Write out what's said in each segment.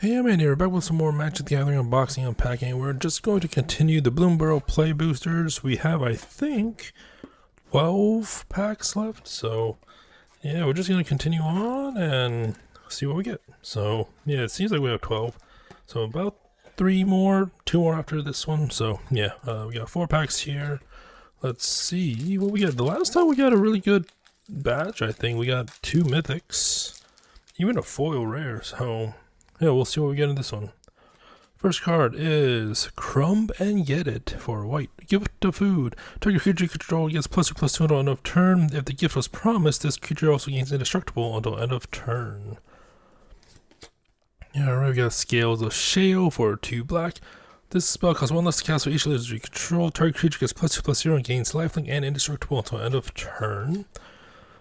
Hey, I'm Andy. We're back with some more Magic the Gathering unboxing and unpacking. We're just going to continue the Bloomburrow play boosters. We have, I think, 12 packs left. So, yeah, we're just going to continue on and see what we get. So, yeah, it seems like we have 12. So, about 3 more, 2 more after this one. So, yeah, we got 4 packs here. Let's see what we get. The last time we got a really good batch, I think. We got 2 mythics, even a foil rare. So, yeah, we'll see what we get in this one. First card is Crumb and Get It for white. Gift of food. Target creature you control gets +2/+2 until end of turn. If the gift was promised, this creature also gains indestructible until end of turn. Yeah, alright, we got Scales of Shale for 2 black. This spell costs 1 less to cast for each lizard you control. Target creature gets +2/+0 and gains lifelink and indestructible until end of turn.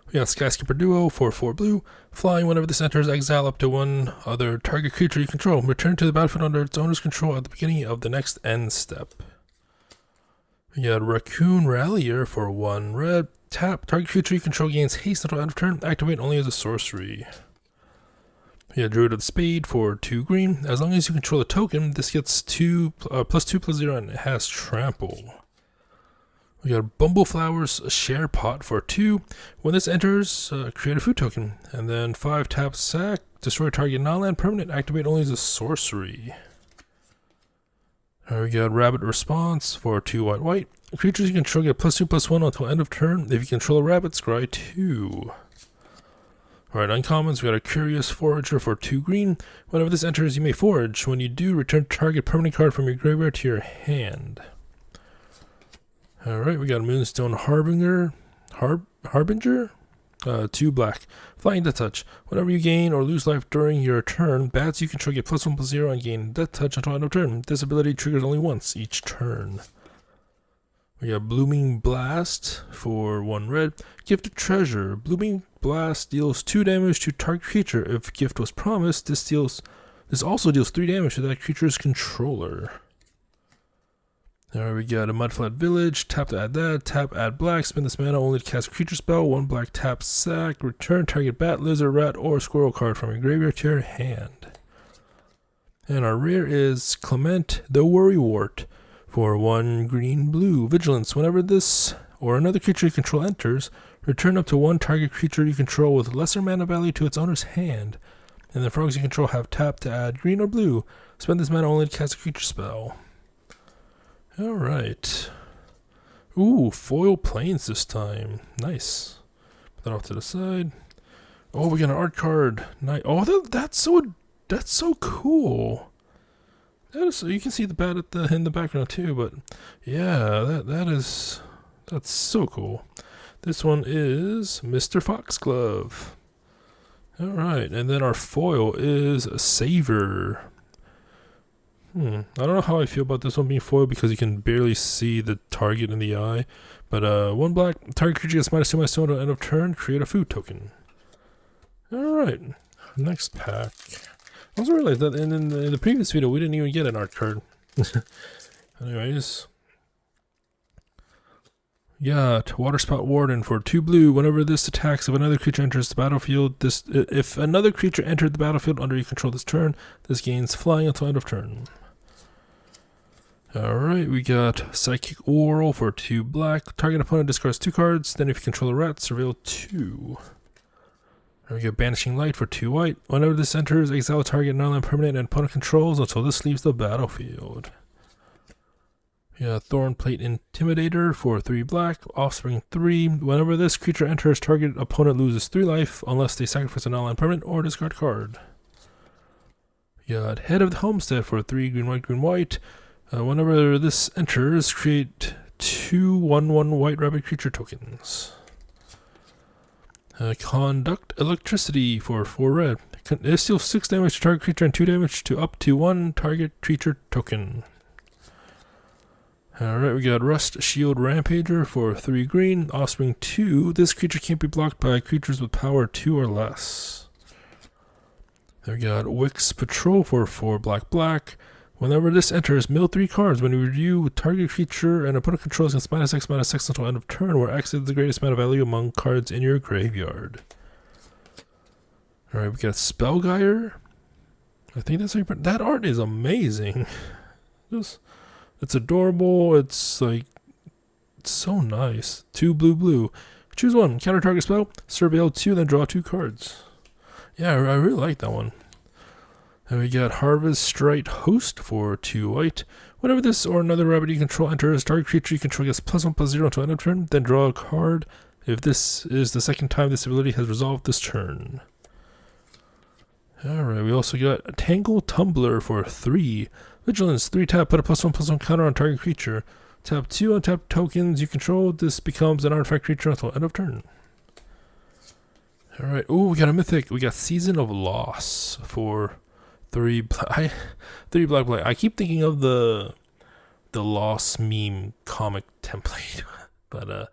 We got Skyskipper Duo for 4 blue. Flying, whenever this enters, exile up to 1 other target creature you control. Return to the battlefield under its owner's control at the beginning of the next end step. We got Raccoon Rallier for 1 red. Tap, target creature you control gains haste until end of turn. Activate only as a sorcery. We got Druid of the Spade for 2 green. As long as you control a token, this gets +2/+0 and it has trample. We got Bumbleflower's Share Pot for 2. When this enters, create a food token. And then 5 tap sack, destroy target non-land permanent, activate only as a sorcery. We got Rabbit Response for 2 white. Creatures you control get +2/+1 until end of turn. If you control a rabbit, scry 2. Alright, uncommons, we got a Curious Forager for 2 green. Whenever this enters, you may forage. When you do, return target permanent card from your graveyard to your hand. Alright, we got Moonstone Harbinger. Harbinger? 2 black. Flying Death Touch. Whenever you gain or lose life during your turn, bats you control get +1/+0 and gain Death Touch until end of turn. This ability triggers only once each turn. We got Blooming Blast for 1 red. Gift of Treasure. Blooming Blast deals 2 damage to target creature. If gift was promised, this also deals 3 damage to that creature's controller. Alright, we got a Mudflat Village. Tap to add that. Tap, add black. Spend this mana only to cast a creature spell. 1 black tap sack. Return target bat, lizard, rat, or squirrel card from your graveyard to your hand. And our rare is Clement the Worrywart for 1 green blue. Vigilance. Whenever this or another creature you control enters, return up to 1 target creature you control with lesser mana value to its owner's hand. And the frogs you control have tap to add green or blue. Spend this mana only to cast a creature spell. Alright. Ooh, foil planes this time. Nice. Put that off to the side. Oh, we got an art card. Nice. Oh, that's so cool. That is, you can see the bat in the background too, but yeah, that's so cool. This one is Mr. Foxglove. Alright, and then our foil is a Saver. I don't know how I feel about this one being foiled because you can barely see the target in the eye. But 1 black, target creature gets -2/-2 until end of turn, create a food token. Alright, next pack. I also realized that in the previous video we didn't even get an art card. Anyways. Got Waterspout Warden for 2 blue. Whenever this attacks, if another creature enters the battlefield, if another creature entered the battlefield under your control this turn, this gains flying until end of turn. Alright, we got Psychic Oral for 2 black. Target opponent discards 2 cards. Then if you control a rat, surveil 2. We got Banishing Light for 2 white. Whenever this enters, exile a target non-land permanent and opponent controls until this leaves the battlefield. Yeah, Thornplate Intimidator for 3 black. Offspring 3. Whenever this creature enters, target opponent loses 3 life unless they sacrifice a non-land permanent or discard card. We got Head of the Homestead for 3 green white. Whenever this enters, create 2 1/1 white rabbit creature tokens. Conduct Electricity for 4 red. It deals 6 damage to target creature and 2 damage to up to 1 target creature token. Alright, we got Rust Shield Rampager for 3 green. Offspring 2. This creature can't be blocked by creatures with power 2 or less. Then we got Wix Patrol for 4 black. Whenever this enters, mill 3 cards. When you review target creature and opponent controls against -X/-6 until end of turn, where X is the greatest amount of value among cards in your graveyard. Alright, we got Spellgire. I think that's how you print. That art is amazing. Just, it's adorable. It's like, it's so nice. 2 blue. Choose one. Counter target spell. Surveil 2, then draw 2 cards. Yeah, I really like that one. And we got Harvest Strike Host for 2 white. Whenever this or another rabbit you control enters, target creature you control gets +1/+0 until end of turn, then draw a card if this is the second time this ability has resolved this turn. Alright, we also got Tangle Tumbler for 3. Vigilance, 3 tap, put a +1/+1 counter on target creature. Tap 2 untap tokens you control. This becomes an artifact creature until end of turn. Alright, oh, we got a mythic. We got Season of Loss for 3 black. 3 black. I keep thinking of the Lost meme comic template. But,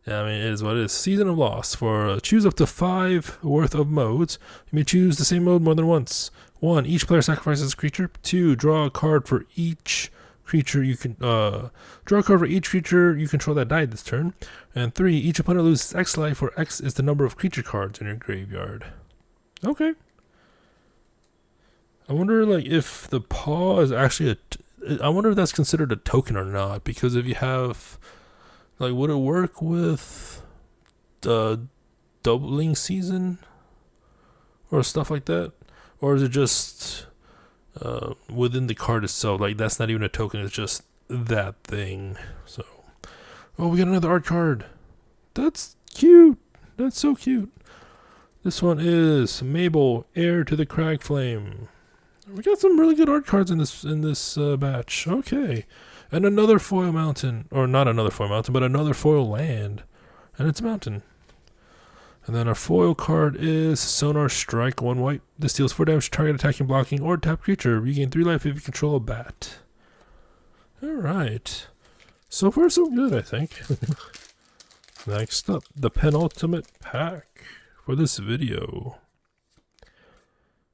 yeah, I mean, it is what it is. Season of Loss for choose up to 5 worth of modes. You may choose the same mode more than once. 1. Each player sacrifices a creature. 2. Draw a card for each creature you can draw a card for each creature you control that died this turn. And 3. Each opponent loses X life, where X is the number of creature cards in your graveyard. Okay. I wonder, like, if the paw is actually I wonder if that's considered a token or not. Because if you have, like, would it work with the doubling season or stuff like that, or is it just within the card itself? Like, that's not even a token, it's just that thing. So, oh, we got another art card. That's cute. That's so cute. This one is Mabel, Heir to the Cragflame. We got some really good art cards in this batch. Okay, and another foil mountain, or not another foil mountain, but another foil land, and it's a mountain. And then our foil card is Sonar Strike, 1 white. This deals 4 damage to target attacking, blocking, or tap creature. Regain 3 life if you control a bat. Alright. So far, so good, I think. Next up, the penultimate pack for this video.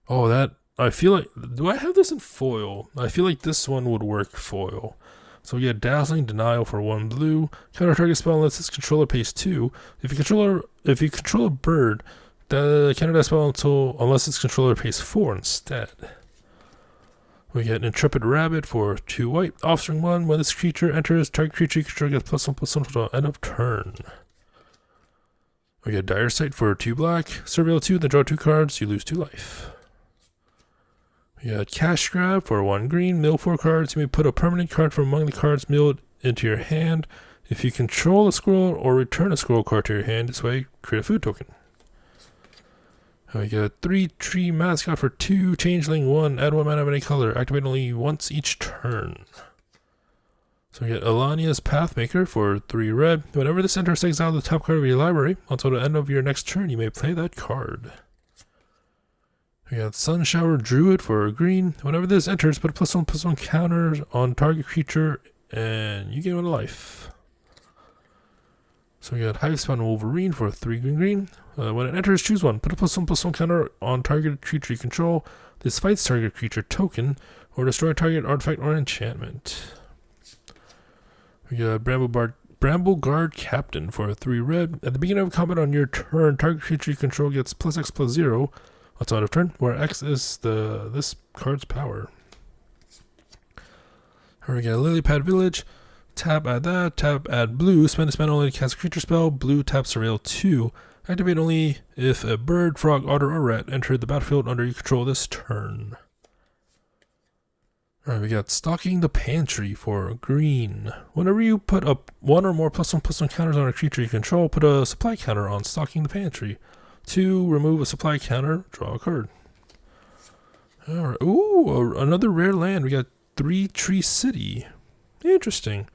Oh, that, I feel like, do I have this in foil? I feel like this one would work foil. So we get Dazzling Denial for 1 blue. Counter target spell unless its controller pays 2. If you control a bird, the counter that spell unless its controller pays 4 instead. We get Intrepid Rabbit for 2 white. Offspring 1. When this creature enters, target creature you control gets +1/+1 until end of turn. We get Dire Sight for 2 black. Surveil 2. Then draw 2 cards. You lose 2 life. We got Cash Grab for 1 green. Mill 4 cards. You may put a permanent card from among the cards milled into your hand. If you control a scroll or return a scroll card to your hand, this way, create a food token. And we got 3 Tree Mascot for 2. Changeling 1. Add 1 mana of any color. Activate only once each turn. So we get Alania's Pathmaker for 3 red. Whenever this enters, exile the top card of your library. Until the end of your next turn, you may play that card. We got Sunshower Druid for green. Whenever this enters, put a +1/+1 counter on target creature, and you gain 1 life. So we got Hivespawn Wolverine for 3 green. When it enters, choose 1. Put a +1/+1 counter on target creature you control. This fights target creature token, or destroy target artifact or enchantment. We got Brambleguard Captain for 3 red. At the beginning of combat on your turn, target creature you control gets +X/+0. Outside of turn, where X is this card's power. Here we got Lilypad Village. Tap, add that. Tap, add blue. Spend a spell only to cast a creature spell. Blue, tap, Surveil 2. Activate only if a bird, frog, otter, or rat entered the battlefield under your control this turn. Alright, we got Stocking the Pantry for green. Whenever you put up 1 or more +1/+1 counters on a creature you control, put a supply counter on Stocking the Pantry. 2, remove a supply counter, draw a card. Alright, ooh, another rare land. We got 3 Tree City. Interesting.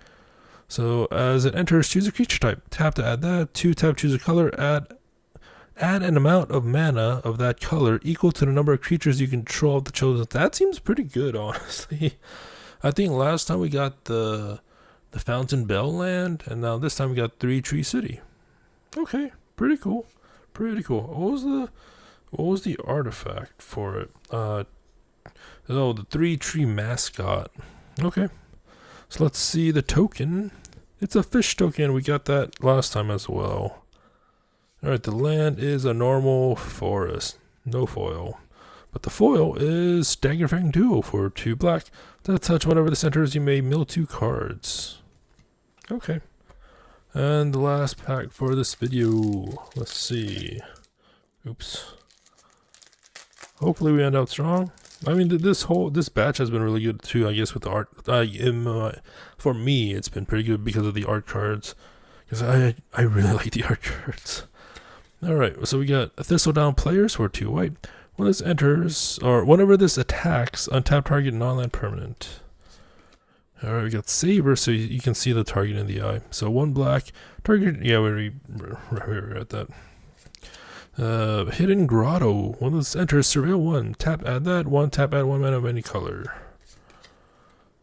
So as it enters, choose a creature type. Tap to add that. 2 tap, choose a color. Add an amount of mana of that color equal to the number of creatures you control of the chosen. That seems pretty good, honestly. I think last time we got the Fountain Bell land, and now this time we got 3 Tree City. Okay, pretty cool. Pretty cool. What was the artifact for it? Oh, the 3 Tree Mascot. Okay. So let's see the token. It's a fish token. We got that last time as well. Alright, the land is a normal forest. No foil. But the foil is Stagger Fang Duo for 2 black. That touch whenever this enters, you may mill 2 cards. Okay. And the last pack for this video. Let's see. Oops. Hopefully we end out strong. I mean, this batch has been really good too, I guess, with the art. For me, it's been pretty good because of the art cards. Because I really like the art cards. Alright, so we got Thistledown Players for 2 white. When this enters, or whenever this attacks, untap target non-land permanent. Alright, we got Saber, so you can see the target in the eye. So 1 black, target, yeah, we're at that. Hidden Grotto. When this enters, surveil 1. Tap, add that. 1, tap, add 1 mana of any color.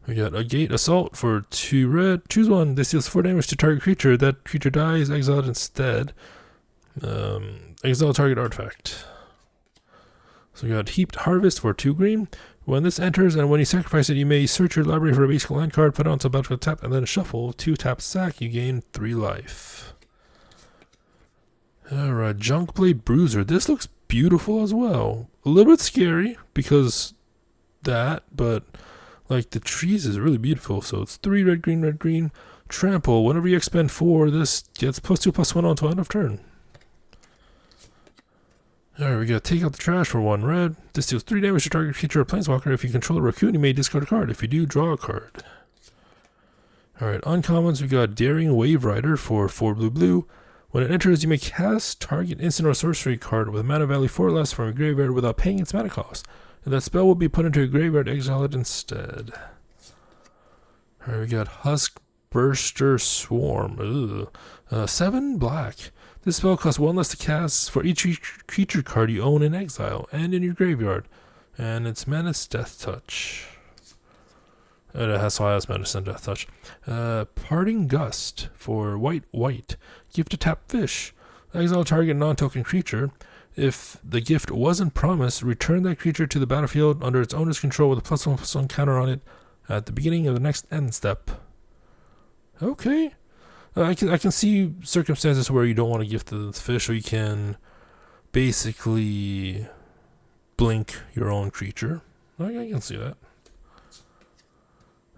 We got a Gate Assault for 2 red. Choose 1. This deals 4 damage to target creature. That creature dies, exile it instead. Exile target artifact. So we got Heaped Harvest for 2 green. When this enters and when you sacrifice it, you may search your library for a basic land card, put it onto a battlefield tap, and then shuffle. 2 tap sack, you gain 3 life. Alright, Junkblade Bruiser. This looks beautiful as well. A little bit scary because that, but like the trees is really beautiful. So it's 3 red, green. Trample. Whenever you expend 4, this gets +2/+1 until end of turn. Alright, we gotta take out the trash for 1 red. This deals 3 damage to target creature or planeswalker. If you control a raccoon, you may discard a card. If you do, draw a card. Alright, uncommons, we got Daring Wave Rider for 4 blue. When it enters, you may cast target instant or sorcery card with mana value 4 or less from a graveyard without paying its mana cost. And that spell will be put into a graveyard, exile it instead. Alright, we got Husk Burster Swarm. 7 black. This spell costs 1 less to cast for each creature card you own in exile and in your graveyard. And its Menace Death Touch. It has Menace and Death Touch. Parting Gust for white. Gift a tap fish. Exile target non-token creature. If the gift wasn't promised, return that creature to the battlefield under its owner's control with a +1/+1 counter on it at the beginning of the next end step. Okay. I can see circumstances where you don't want to gift the fish, or you can basically blink your own creature. I can see that.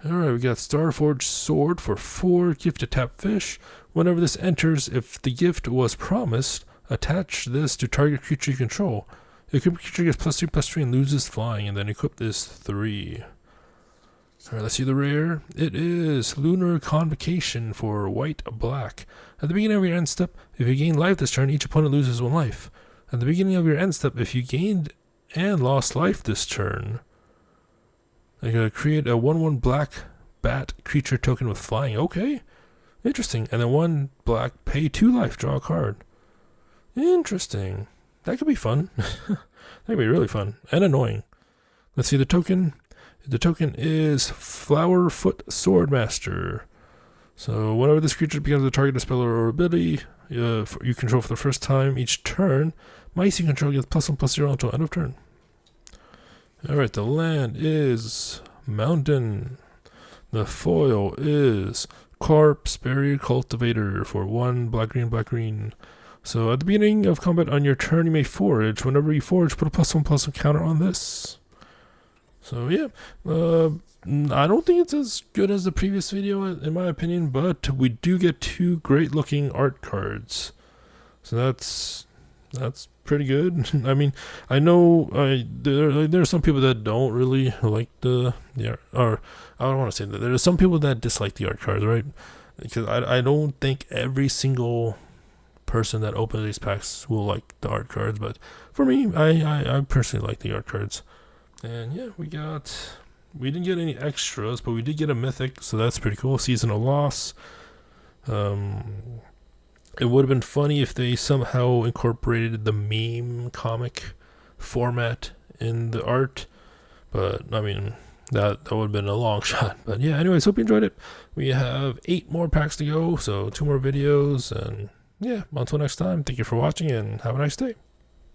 Alright, we got Starforged Sword for 4, gift a tap fish. Whenever this enters, if the gift was promised, attach this to target creature you control. Equip creature gets +3/+3 and loses flying, and then equip this 3. Alright, let's see the rare. It is Lunar Convocation for white-black. At the beginning of your end step, if you gain life this turn, each opponent loses 1 life. At the beginning of your end step, if you gained and lost life this turn, you're going to create a 1/1 black bat creature token with flying. Okay, interesting. And then 1 black, pay 2 life, draw a card. Interesting. That could be fun. That could be really fun and annoying. Let's see the token. The token is Flowerfoot Swordmaster. So whenever this creature becomes the target of spell or ability you control for the first time each turn, mice you control gets +1/+0 until end of turn. Alright, the land is Mountain. The foil is Corpse Berry Cultivator for 1 black-green. So at the beginning of combat on your turn, you may forage. Whenever you forage, put a +1/+1 counter on this. So yeah, I don't think it's as good as the previous video in my opinion, but we do get 2 great looking art cards. So that's pretty good. I mean, I know there are some people that don't really like or I don't want to say that. There are some people that dislike the art cards, right? Because I don't think every single person that opens these packs will like the art cards, but for me, I personally like the art cards. And yeah, we didn't get any extras, but we did get a mythic, so that's pretty cool. Seasonal Loss. It would have been funny if they somehow incorporated the meme comic format in the art, but I mean, that would have been a long shot. But yeah, anyways, hope you enjoyed it. We have 8 more packs to go, so 2 more videos, and yeah, until next time, thank you for watching and have a nice day.